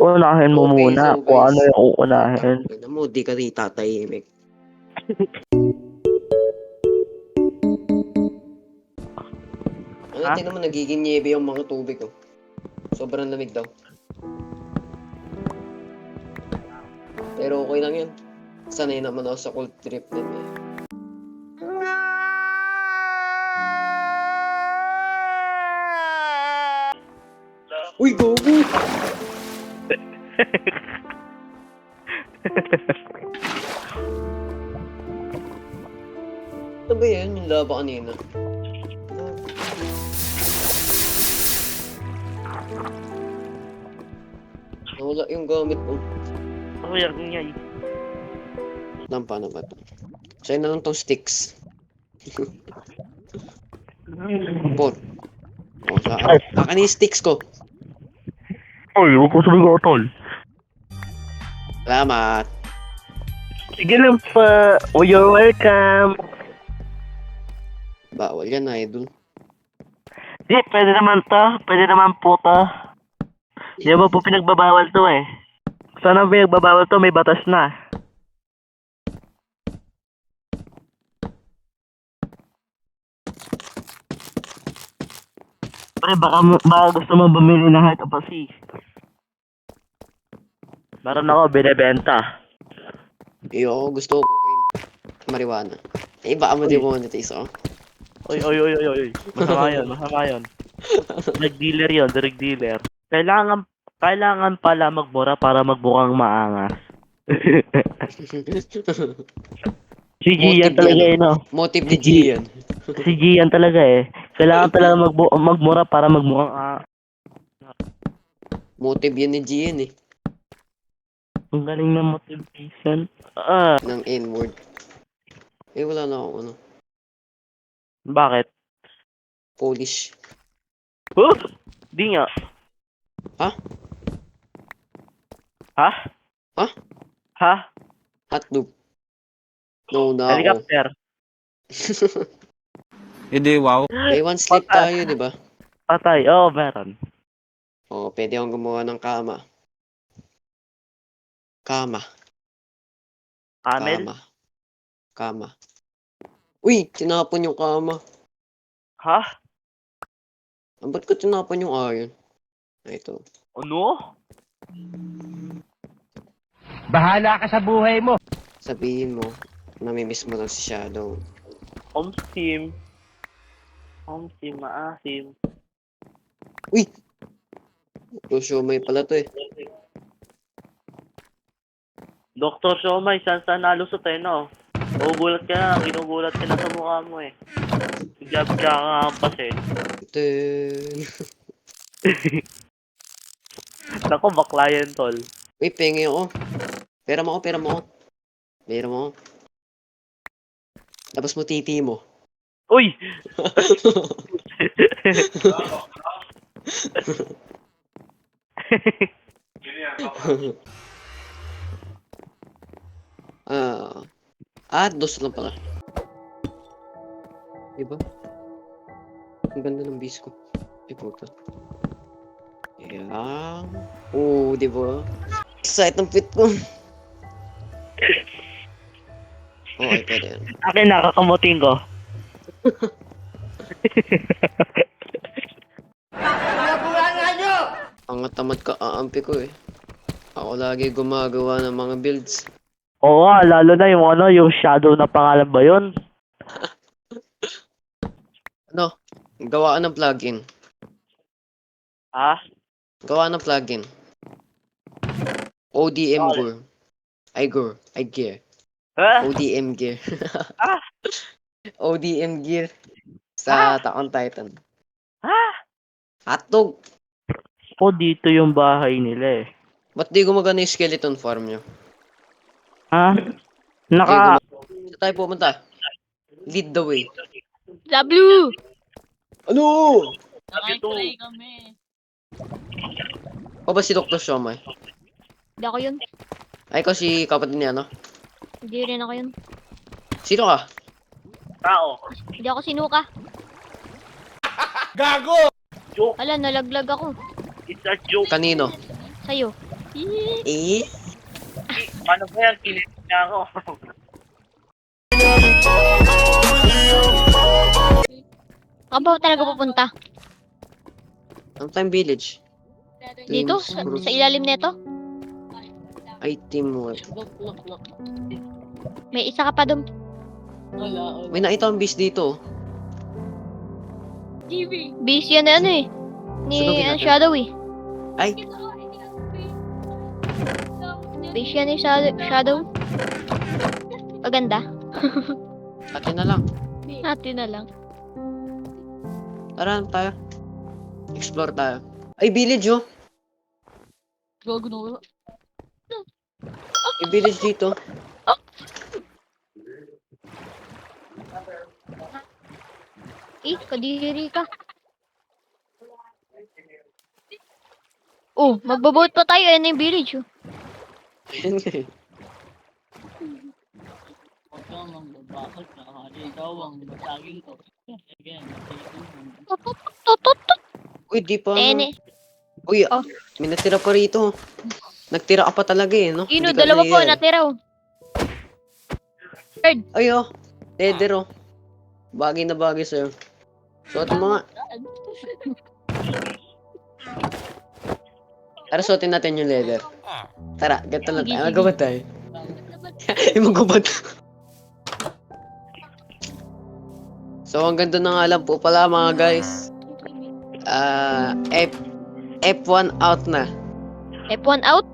Unahin mo Okay, muna so kung guys, ano yung uunahin. tignan mo, di ka rin tatahimik. Ano, Ha? tingnan mo, nagiging niebe yung mga tubig, oh. Sobrang lamig daw. Pero okay lang yan. Sanay naman ako sa cold trip din, eh. Uy, gogo! Ano ba yan? Yung laba kanina. Nawala yung gamit mo. Ako yan nga eh. Paano ba ito? Sa'yo na lang tong sticks. Por. O, sa akin yung sticks ko. Ay, huwag ko sabihin ko, tol. Salamat. Sige lang pa. Oh, you're welcome. Bawal yan, idol. Di, pwede naman to. Pwede naman po to. Di ba po pinagbabawal to eh. Sana pinagbabawal to, may batas na. Pre, baka gusto mo bumili ng heart of a sea. Meron ako binibenta. Iyo, gusto ko cocaine. Marijuana. Eh, baka mo di monetize ako. Oy. Masama yun. Drug dealer yun, drug dealer. Kailangan pala magmura para magbukang maangas. Si Gian talaga eh, no? Motive ni G yan. Si Gian talaga eh. Kailangan talaga magmura para magmukhang Motive yan ni G yan, eh. ang galing ng motivation. Ng N-word. Eh, wala na akong ano. Bakit? Polish. Di nga. Ha? Ha? Ha? Ha? Hotdog. No, na ako. Helicopter. Hindi, wow. May one sleep tayo, di ba? Patay. Oo, meron. Oo, pwede akong gumawa ng kama. Kama. Camel? Kama. Uy, tinapon yung kama. Ha? Ba't ko tinapon yung iron? Ito. Ano? Bahala ka sa buhay mo. Sabihin mo, namimiss mo lang si Shadow. Omsim, maasim. Uy! Siomay pala to, eh. Dr. Siomay, saan nalusot eh, no? Ginugulat ka na sa mukha mo eh. Jab ka kampas eh. Nako, bakla yan, tol. Uy, pengi ako. Pera mo ako. Tapos mo titi mo. Uy! Dos lang pala. Diba? Ang ganda ng bis ko. Ay, puta. Ayan. Oo, diba? Excited ang fit ko. Okay, pwede yan. Akin nakakamutin ko. Ang tamad ka, aampi ko eh. Ako lagi gumagawa ng mga builds. Oo nga, lalo na yung shadow na pangalan ba yun? Ano? Gawa ng plugin. Ha? Gawa ng plugin. ODM Gear. I gear. Ha? ODM Gear. Ha? ODM Gear. Sa Attack on Titan. Ha? Hotdog! O, dito yung bahay nila eh. Ba't di gumagana yung skeleton farm nyo? Ha? Saan tayo pumunta? Lead the way. W! Ano? Nakikilay kami. O ba si Dr. Siomay? Hindi ako yun. Ay, ikaw si kapatid niya, no? Hindi rin ako yun. Sino ka? Tao. Hindi ako sinuka. Gago! Joke. Ala, nalaglag ako. It's a joke. Kanino? Sa'yo. Eh? Ano ba yan? Kilig niya ako. Saan ba talaga pupunta? Ang time village. Dito? Sa ilalim nito? Item work. May isa ka pa doon. May nakita akong beast dito. Busy yan na ano eh. Ni Sunugin natin. Shadow eh. Ay, Busy yan ni Shadow. Maganda. atin na lang. Natin na lang. Tara tayo. Explore tayo. Ay, village oh. Gagano. May village dito. Kadiri ka. Oh, magbaboat pa tayo. Ayan na yung village oh. Ayan nga eh. Tututut. Uy, di pa. Tene. Uy, Oh. may natira pa rito. Nagtira ka pa talaga eh, no? Ino, Hindi ka dalawa po nahiya eh. natira oh. Ay, oh. Leather, oh. Bagay na bagay sa'yo. Suot mo nga. Tara, suotin natin yung leather. Tara, ganito lang tayo. Sige, Magubad tayo. Magubad. So, ang ganda na nga lang po pala mga guys. F1 out na. F1 out.